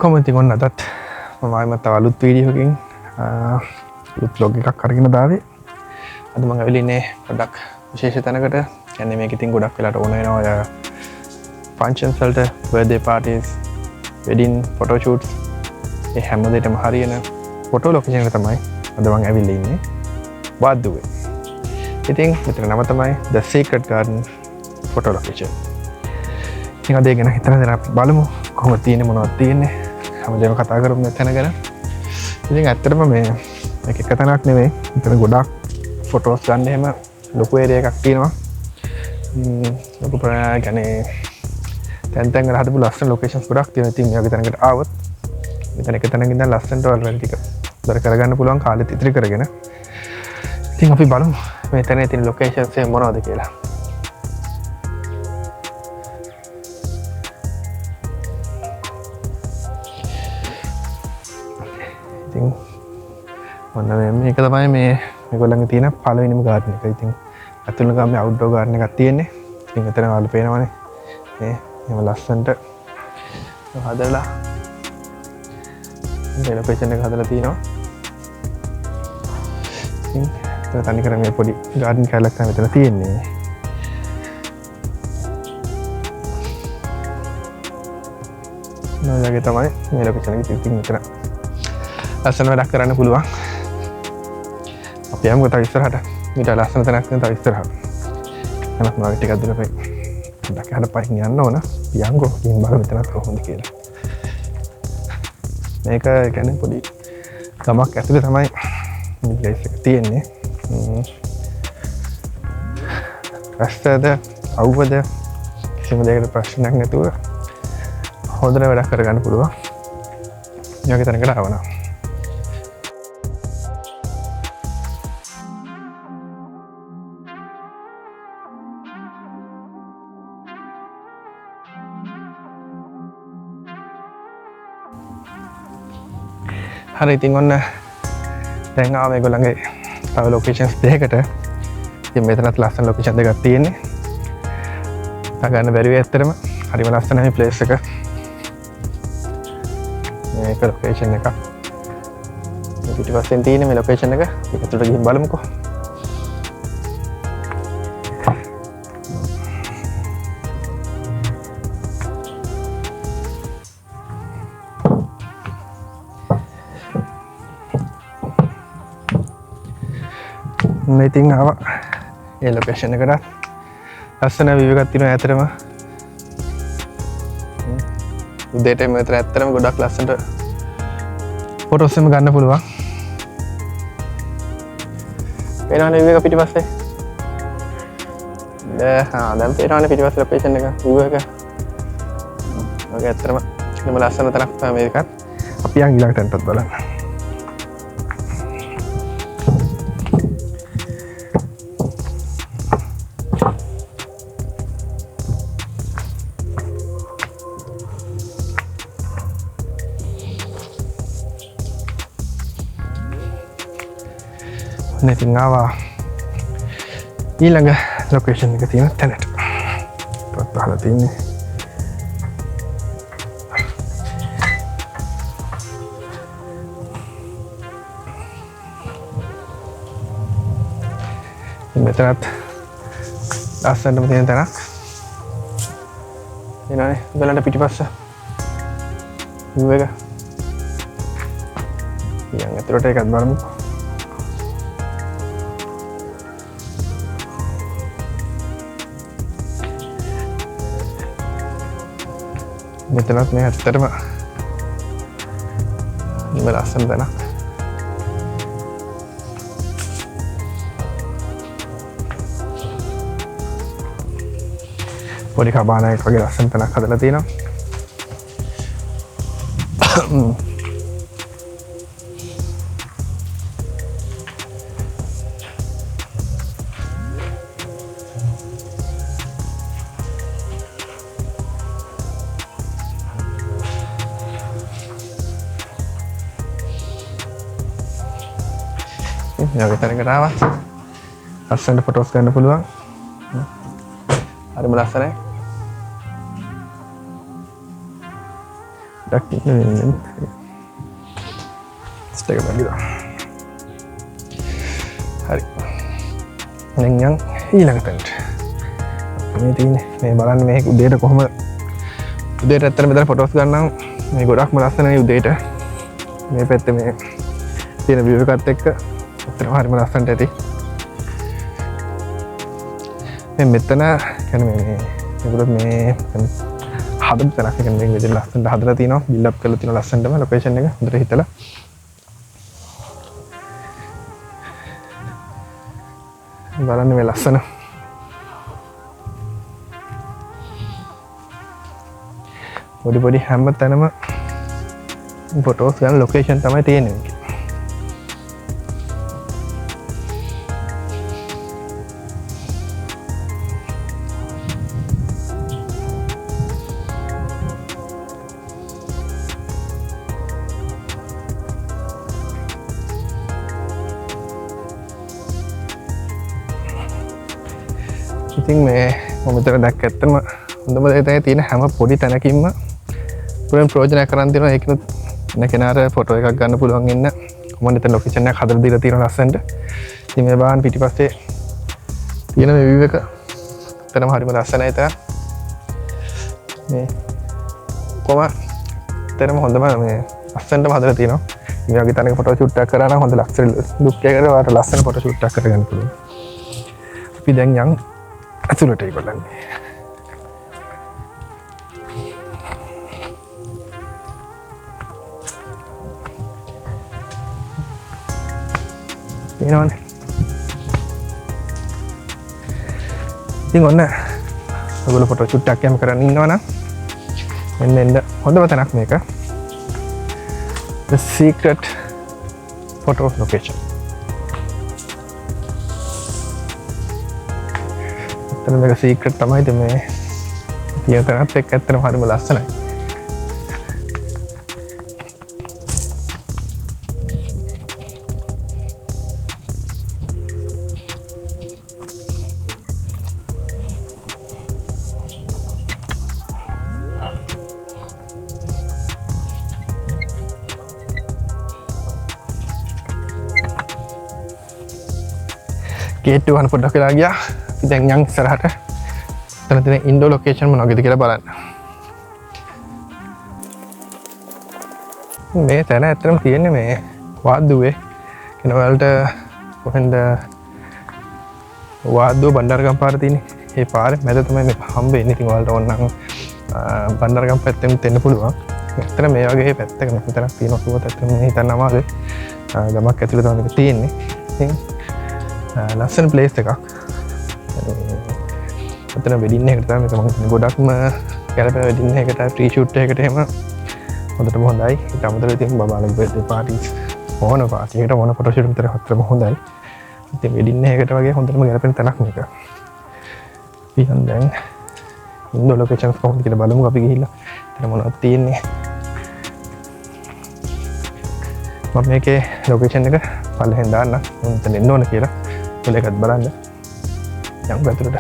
කොහොමද ඉතින් ඔන්න අදත් මම ආයෙමත් තව අලුත් වීඩියෝකින් අලුත් vlog එකක් අරගෙන දාවේ. අද මම ඇවිල්ලා ඉන්නේ පොඩ්ඩක් විශේෂ තැනකට. කියන්නේ මේක ඉතින් ගොඩක් වෙලාට ඕන වෙනවා ඔය functions වලට, birthday parties, wedding photo shoots ඒ හැම දෙයකම හරියන ෆොටෝ ලොකේෂන් එක තමයි අද මම ඇවිල්ලා ඉන්නේ. වාද්දුවේ. ඉතින් මෙතන නම තමයි The Secret Garden photo location. ඉතින් අද ගැන හිතන දේ අපි බලමු කොහොමද තියෙන්නේ මොනවද තියෙන්නේ හැමදේම කතා කරමු මෙතන ගැන. ඉතින් ඇත්තටම මේ මේක එක තැනක් නෙවෙයි. මෙතන ගොඩක් ෆොටෝස් ගන්න එහෙම ලොකු ඒරියා එකක් තියෙනවා. ලොකු ප්‍රායගනේ තැන් වල හදපු ලස්සන ලොකේෂන්ස් ගොඩක් තියෙනවා. ඉතින් මේ වගේ තැනකට ආවොත් මෙතන එක තැනක ඉඳන් ලස්සනට වල ටික දර කරගන්න පුළුවන් කාලෙත් ඉතිරි කරගෙන. ඉතින් අපි බලමු මෙතන තියෙන ලොකේෂන්ස් එක මොනවද කියලා. ඉතින් මොන මේක තමයි මේගොල්ලන්ගේ තියෙන පළවෙනිම ගාඩන් එක. ඉතින් අතුලක මේ අවුට්ඩෝර් ගාඩන් එකක් තියෙන්නේ. ඉතින් එතන වල පේනවනේ. මේ එහෙම ලස්සනට හදලා මේ ලොකේෂන් එක හදලා තියෙනවා. ඉතින් තනි කර මේ පොඩි ගාඩන් කැලක් තමයි මෙතන තියෙන්නේ. නෝයගේ තමයි මේ ලොකේෂන් එකේ ඉතින් මෙතන ලස්සන වැඩක් කරන්න පුළුවන්. අපි යමු තව ඉස්සරහට. ඊට ලස්සන තැනක් තියෙන තව ඉස්සරහට. අනක් මාගේ ටිකක් දුර පෙයි. පොඩ්ඩක් යහට පයින් යන්න ඕන. පියංගෝ ඉතින් බලමු මෙතනත් කොහොමද කියලා. මේක කියන්නේ පොඩි ගමක් ඇතුලේ තමයි මේ ප්ලේස් එක තියෙන්නේ. රස්තද අවුවද කිසිම දෙයකට ප්‍රශ්නයක් නැතුව හොඳට වැඩක් කරගන්න පුළුවන්. මේ වගේ තැනකට ආවනම් හරි. ඉතින් ඔන්න දැන් ආව මේගොල්ලන්ගේ තව ලොකේෂන්ස් දෙකකට. ඉතින් මෙතනත් ලස්සන ලොකේෂන් දෙකක් තියෙන්නේ. ගන්න බැරි වෙයි ඇත්තටම. හරිම ලස්සනයි මේ ප්ලේස් එක. මේක ලොකේෂන් එක. මේ පිටිපස්සෙන් තියෙන මේ ලොකේෂන් එක. ඒක ඇතුළට ගිහින් බලමුකෝ. ඉතින් ආවා ඒ ලොකේෂන් එකට. ලස්සන view එකක් තියෙනවා ඇත්තටම. උදේට මෙතන ඇත්තටම ගොඩක් ලස්සනට ෆොටෝස් එම ගන්න පුළුවන්. පේනවනේ view එක පිටිපස්සේ. දැන් පේනවනේ පිටිපස්සේ ලොකේෂන් එක view එක. ඔක ඇත්තටම එහෙම ලස්සන තැනක් තමයි මේකත්. අපි යන් ඊළඟ තැනටත් බලන්න. ඉතින් ආවා ඊළඟ ලොකේෂන් එක තියෙන තැනට. පොත් අහලා තින්නේ. මෙතනත් ලස්සනම තියෙන තැනක්. එනනේ බලන්න පිටිපස්ස view එක. ඊයන් ඇතුළට එකක් බලමු. මෙතනත් මේ ඇත්තටම මේ ලස්සන තැනක්. පොඩි කබානයක් වගේ ලස්සන තැනක් හදලා තියෙනවා. මේ වගේ තැනකට ආවා. ලස්සනට ෆොටෝස් ගන්න පුළුවන්. හරිම ලස්සනයි. පොඩ්ඩක් ඉන්න ස්ටේක බැගිලා හරි දැන් යන් ඊළඟ තැනට මේ තියෙන්නේ මේ බලන්න මේ උදේට කොහොම උදේට ඇත්තට මෙතන ෆොටෝස් ගන්නම් මේ ගොඩක්ම ලස්සනයි උදේට මේ පැත්තේ මේ තියෙන view එකත් එක්ක ඇත්තටම හරිම ලස්සනට ඇති මේ මෙතන කියන්නේ මේගොල්ලෝ මේ හදපු තැනක් කියන්නේ මේ විදිහට ලස්සනට හදලා තිනවා බිල්ඩ් අප් කරලා තිනවා ලස්සනටම ලොකේෂන් එක හොඳට හිතලා බලන්න මේ ලස්සන පොඩි හැම තැනම ෆොටෝස් ගන්න ලොකේෂන් තමයි තියෙන්නේ මේකේ. ඉතින් මේ මම මෙතන දැක්ක ඇත්තම හොඳම දේ තමයි තියෙන හැම පොඩි තැනකින්ම පුරන් ප්‍රයෝජනයක් කරන් දෙනවා ඒකිනුත් ඉන්න කෙනාට ෆොටෝ එකක් ගන්න පුළුවන් ඉන්න කොහොමද එතන ලොකේෂන් එක හදලා දීලා තියෙනවා ලස්සනට ඉතින් මේ බාහන් පිටිපස්සේ තියෙන මේ view එක එතනම හරිම ලස්සනයි එතන මේ කොහොම එතනම හොඳම මේ ලස්සනටම හදලා තියෙනවා මේ වගේ තැනක ෆොටෝ ෂූට් එකක් කරා නම් හොඳ ලක්ෂරි ලුක් එකකට වාට ලස්සන ෆොටෝ ෂූට් එකක් කරගන්න පුළුවන් අපි දැන් යන් ඇතුළට බලන්නේ තියෙනවනේ ඉතින් ඔන්න ඔයගොල්ලෝ ෆොටෝ ෂූට් එකක් යම් කරන්න ඉන්නවනම් මෙන්න එන්න හොඳම තැනක් මේක the secret photo location ඇත්තටම මේක සීක්‍රට් තමයි ඉතින් මේ තියෙන තැනත් එක්ක ඇත්තටම හරිම ලස්සනයි ගේට් එක වහන පොඩ්ඩක් වෙලා ගියා දැන් යන් ඉස්සරහට එතන තියෙන ඉන්ඩෝ ලොකේෂන් මොනවද කියලා බලන්න. මේ තැන ඇත්තටම තියෙන්නේ මේ වාද්දුවේ කියන වලට කොහෙන්ද වාද්දුව බණ්ඩාරගම පාර තියෙන්නේ. ඒ පාරේ මැද තමයි මේ හම්බෙන්නේ. ඉතින් ඔයාලට ඕනනම් බණ්ඩාරගම පැත්තෙන් දෙන්න පුළුවන්. ඇත්තට මේ වගේ පැත්තක මෙතනක් තියෙනවා කිව්වොත් ඇත්තටම මේ හිතන්න අමාරුයි. ගමක් ඇතුළේ තමයි මේක තියෙන්නේ. ඉතින් ලස්සන ප්ලේස් එකක්. අතන වෙඩින් එකකට තමයි මේක මම ගොඩක්ම ගැලපෙන වෙඩින් එකකට ප්‍රී ෂූට් එකකට එහෙම හොඳටම හොඳයි. ඊට අමතරව ඉතින් බබාලගේ බර්ත්ඩේ පාටිස් ඕන පාටි එකට ඕන ෆොටෝ ෂූට් විතර හතරම හොඳයි. ඉතින් වෙඩින් එකකට වගේ හොඳටම ගැලපෙන තැනක් මේක. ඊයන් දැන් ඉන්ඩෝ ලොකේෂන්ස් කොහොමද කියලා බලමු අපි ගිහිල්ලා. එතන මොනවද තියෙන්නේ. මම මේකේ ලොකේෂන් එක පල්ලෙහෙන් දාන්න. මම එතන එන්න ඕන කියලා. ඔයාලා එකත් බලන්න. යමු ඇතුළට.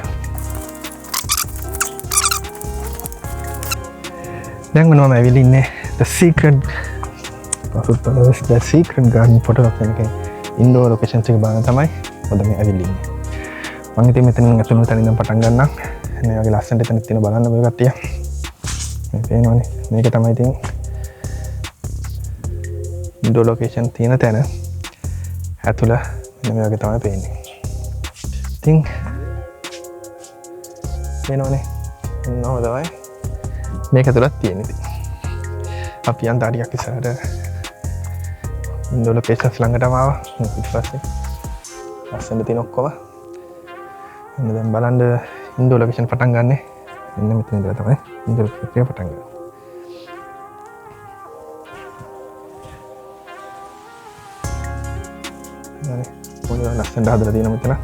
දැන් මම ඇවිල්ලා ඉන්නේ the secret garden photo location එකේ indoor locations එක බලන්න තමයි මොකද මේ ඇවිල්ලා ඉන්නේ. මම ඉතින් මෙතනින් ඇතුළේ තැන ඉඳන් පටන් ගන්නම්. මේ වගේ ලස්සනට එතන තියෙන බලන්න ඔය කට්ටිය. මේ පේනවනේ. මේක තමයි ඉතින් indoor location තියෙන තැන. ඇතුළ මෙන්න මේ වගේ තමයි පේන්නේ. ඉතින් පේනවනේ. නෝ තමයි මේක ඇතුළත් තියෙන ඉතින් අපි යන් දාඩියක් ඉස්සරහට ඉන්ඩෝ ලොකේෂන්ස් ළඟටම ආවා ඊට පස්සේ ලස්සනට තියෙන ඔක්කොම එන්න දැන් බලන්න ඉන්ඩෝ ලොකේෂන් පටන් ගන්නෙ මෙන්න මෙතන ඉඳලා තමයි ඉන්ඩෝ ලොකේෂන් පටන් ගන්නේ හරි පොඩි ලස්සනට හදලා තියෙන මෙතන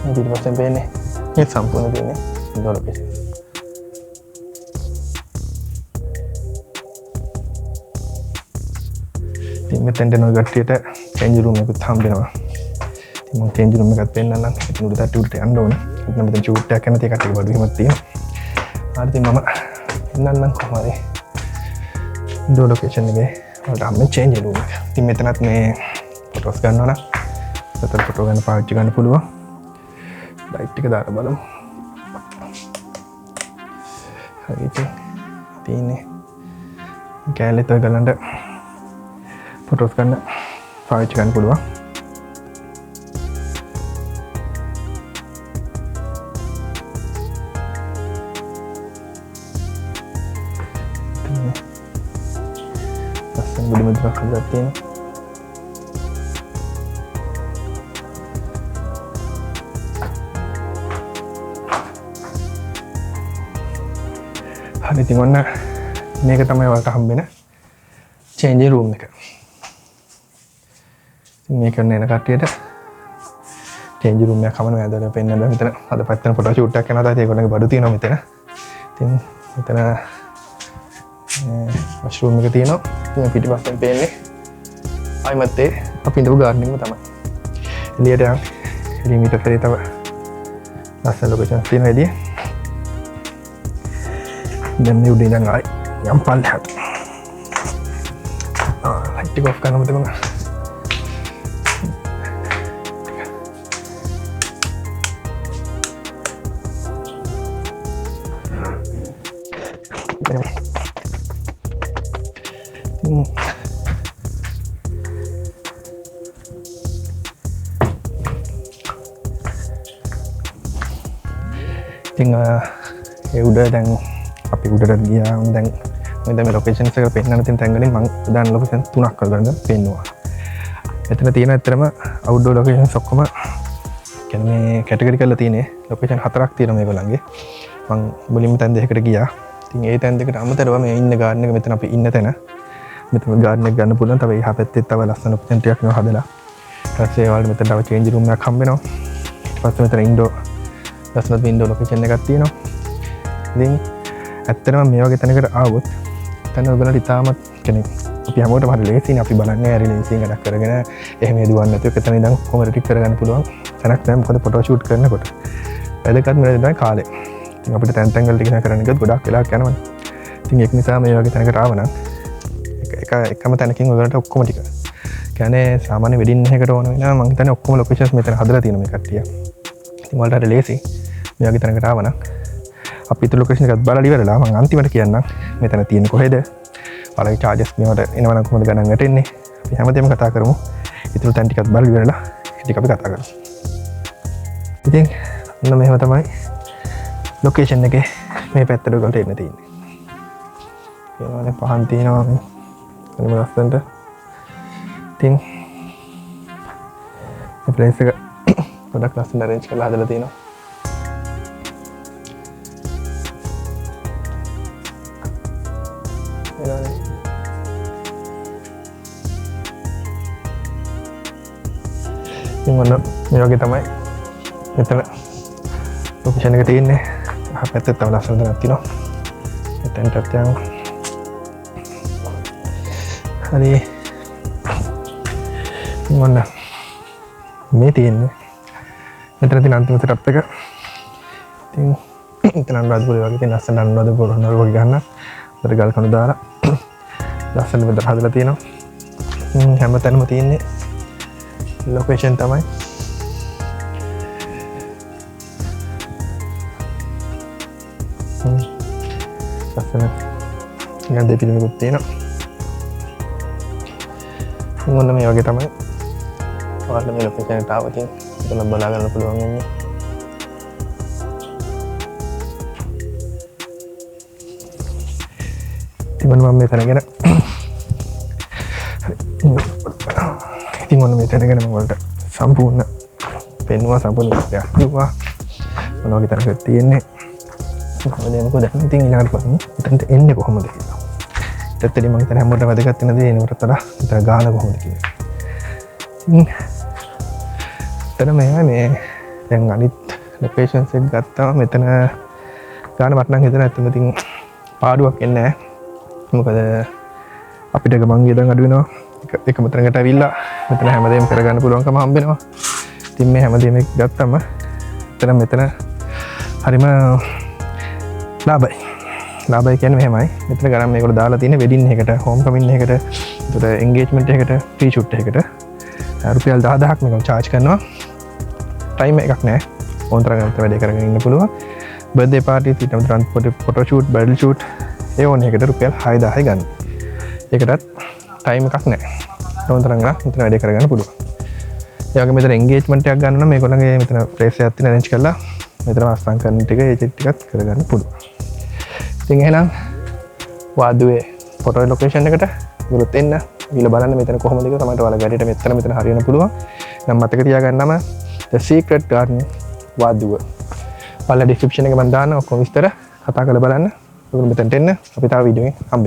ini di luar sampai ini ini sampun ini ini dua lokasi මෙතෙන්ට නො ගට්ටියට චේන්ජ් රූම් එකකුත් හම්බෙනවා. ඉතින් මම චේන්ජ් රූම් එකත් පෙන්නන්නම්. ඉතින් උඩ තට්ටු උඩට යන්න ඕනේ. ඉතින් මෙතන චූට් එකක් කැමති කට්ටිය බඩු හිමක් තියෙනවා. හරි ඉතින් මම පෙන්නන්නම් කොහමද ඉන්ඩෝර් ලොකේෂන් එකේ වලට හම්බෙන චේන්ජ් රූම් එක. ඉතින් මෙතනත් මේ ෆොටෝස් ගන්නවා නම් මෙතන ෆොටෝ ගන්න පාවිච්චි ගන්න පුළුවන්. ලයිට් එක දාලා බලමු. හරි ඉතින් තියෙන්නේ කැලේත් ඔය ගලන්ට ෆොටෝස් ගන්න පාවිච්චි ගන්න පුළුවන්. ලස්සන බුදු මුද්‍රාවක් හදලා තියෙනවා. හරි ඉතින් ඔන්න මේක තමයි වලට හම්බෙන චේන්ජ් රූම් එක. මේක එන කට්ටියට චේන්ජ් රූම් එකක් හමන වැදලා පෙන්නනවා. මෙතන අද පැත්තන ෆොටෝ ෂූට් එකක් කරනවා. ඒගොල්ලන්ගේ බඩු තියෙනවා මෙතන. ඉතින් මෙතන මෂ්රූම් එක තියෙනවා. ඉතින් පිටිපස්සෙන් පේන්නේ ආයිමත් අපි ඉඳපු ගාඩන් එකම තමයි. එළියට යන එලිමීටර් කරේ තව ලස්සන ලොකේෂන් තියෙනවා එළියේ. දැන් මේ උඩින් ඉඳන් ආයි යම් පල්ලෙහාට. ලයිට් එක ඔෆ් කරනකොට මම ඉතින් ඒ උඩ දැන් අපි උඩට ගියා. දැන් මේ ලොකේෂන්ස් එක පෙන්නන තැන් වලින් මම දාන ලොකේෂන් 3ක් කරගෙන පෙන්නුවා. එතන තියෙන ඇත්තටම අවුට්ඩෝර් ලොකේෂන්ස් ඔක්කොම කියන්නේ මේ කැටගරි කරලා තියෙන්නේ ලොකේෂන් 4ක් තියෙනවා මේගොල්ලන්ගේ. මම මුලින්ම තැන් දෙකකට ගියා. ඉතින් ඒ තැන් දෙකට අමතරව මේ ඉන්න ගාඩන් එක මෙතන අපි ඉන්න තැන මෙතන ගාඩන් එක ගන්න පුළුවන්. තව එහා පැත්තේ තව ලස්සන ලොකේෂන් ටිකක් නේ හදලා. ඊට පස්සේ වල මෙතන තව චේන්ජ් රූම් එකක් හම්බ වෙනවා. ඊට පස්සේ මෙතන ඉන්ඩෝ ලස්සන වින්ඩෝ ලොකේෂන් එකක් තියෙනවා. ඉතින් ඇත්තටම මේ වගේ තැනකට ආවොත් තැන ඔයගොල්ලන්ට ඉතාමත් කෙනෙක් අපි හැමෝටම හරි ලේසියිනේ. අපි බලන්නේ හරි ලේසියෙන් වැඩක් කරගෙන එහෙම යදුවන්නේ නැතුව එතන ඉඳන් කොහොම ටික කරගන්න පුළුවන් තැනක් තමයි. මොකද ෆොටෝ ෂූට් කරනකොට වැදගත් මේ තමයි කාලේ. ඉතින් අපිට තැන් තැන් වල ටික කරන්න ගියොත් ගොඩක් වෙලාවක් යනවනේ. ඉතින් ඒක නිසා මේ වගේ තැනකට ආව නම් එකම තැනකින් ඔයගොල්ලන්ට ඔක්කොම ටික කියන්නේ සාමාන්‍ය වෙඩින් එකකට ඕන වෙනවා. මම හිතන්නේ ඔක්කොම ලොකේෂන්ස් මෙතන හදලා තියෙනවා මේ කට්ටිය. ඉතින් වලට හරි ලේසි මේ වගේ තැනකට ආව නම් අපි ඉතුරු ලොකේෂන් එකත් බලලා ඉවරලා මම අන්තිමට කියන්නම් මෙතන තියෙන්නේ කොහෙද. ඔයාලගේ charges මේවට එනවනම් කොහොමද ගණන් වැටෙන්නේ. අපි හැමදේම කතා කරමු. ඉතුරු තැන් ටිකත් බලලා ඉවරලා ටික අපි කතා කරමු. ඉතින් ඔන්න මෙහෙම තමයි ලොකේෂන් එකේ මේ පැත්තට ඔයගොල්ලෝ එන්න තියෙන්නේ. ඒනවනේ පහන් තියෙනවා මේ. අනිම ලස්සනට. ඉතින් මේ ප්ලේස් එක ගොඩක් ලස්සන arrange කරලා හදලා තියෙනවා. ඉතින් ඔන්න මේ වගේ තමයි මෙතන ලොකේෂන් එක තියෙන්නේ. අහ පැත්තේ තව ලස්සන දෙයක් තියෙනවා. එතනට යමු. හරි. ඉතින් ඔන්න මේ තියෙන්නේ මෙතන තියෙන අන්තිම සෙටප් එක. ඉතින් එතන අනුරාධපුරේ වගේ තියෙන ලස්සන අනුරාධපුර නෝර වගේ ගන්න. උඩ ගල් කණු දාලා ලස්සන මෙතන හදලා තියෙනවා. හැමතැනම තියෙන්නේ ලොකේෂන් තමයි. ලස්සන ගන්ධ පිළිමකුත් තියෙනවා. මොන්න මේ වගේ තමයි ඔයාලට මේ ලොකේෂන් එකට ආවොත් එතන බලා ගන්න පුළුවන් වෙන්නේ. ඉතින් මම මේ තැන ගැන ඉතින් ඔන්න මේ තැන ගැන මම වලට සම්පූර්ණ පෙන්වුවා. සම්පූර්ණ විස්තරයක් කිව්වා මොන වගේ තැනකද තියෙන්නේ කොහොමද මේක දැන් ඉතින් ඊළඟට බලමු එතනට එන්නේ කොහොමද කියලා. ඒත් මම හිතන්නේ හැමෝටම වැදගත් වෙන දේ එනකොට වඩා මෙතන ගාන කොහොමද කියලා. ඉතින් එතන මේ දැන් අනිත් ලොකේෂන්ස් එක ගත්තාම මෙතන ගාන මට නම් හිතෙනවා ඇත්තම ඉතින් පාඩුවක් එන්නේ නැහැ. මොකද අපිට ගමන් වියදම් අඩු වෙනවා. එකම තැනකට ඇවිල්ලා මෙතන හැමදේම කරගන්න පුළුවන්කම හම්බෙනවා. ඉතින් මේ හැමදේම ගත්තම මෙතන හරිම ලාභයි. ලාභයි කියන්නේ මෙහෙමයි. මෙතන ගණන් මේකට දාලා තියෙන වෙඩින් එකට, හෝම් කමින් එකට, ඒතර එන්ගේජ්මන්ට් එකකට, ප්‍රී ෂූට් එකකට රුපියල් 10000ක් මේක charge කරනවා. ටයිම් එකක් නැහැ. ඕන තරම් වැඩේ කරගෙන ඉන්න පුළුවන්. බර්ත්ඩේ පාර්ටි ඊට අමතරව ෆොටෝ ෂූට්, බ්‍රයිඩල් ෂූට් ඒ ඕන එකට රුපියල් 6000යි ගන්න. ඒකටත් ටයිම් එකක් නැහැ. ඕන තරම් මෙතන වැඩේ කරගන්න පුළුවන්. ඒ වගේම මෙතන එන්ගේජ්මන්ට් එකක් ගන්න නම් මේගොල්ලන්ගේ මෙතන ප්‍රයිස් එකක් තියෙන arrange කරලා මෙතන අස්තම් කරන ටික ඒ ටිකත් කරගන්න පුළුවන්. ඉතින් එහෙනම් වාදුවේ ෆොටෝ ලොකේෂන් එකට ගිහලා එන්න. ගිහලා බලන්න මෙතන කොහොමද කියලා තමයි ඔයාලා ගැඩේට මෙතන හරියන්න පුළුවන්. නම් මතක තියාගන්නම The Secret Garden වාදුව. ඔයාලා description එකේ මම දාන්න ඔක්කොම විස්තර කතා කරලා බලන්න. ඔයගොල්ලෝ මෙතනට එන්න. අපි තව වීඩියෝ එකකින් හම්බෙමු.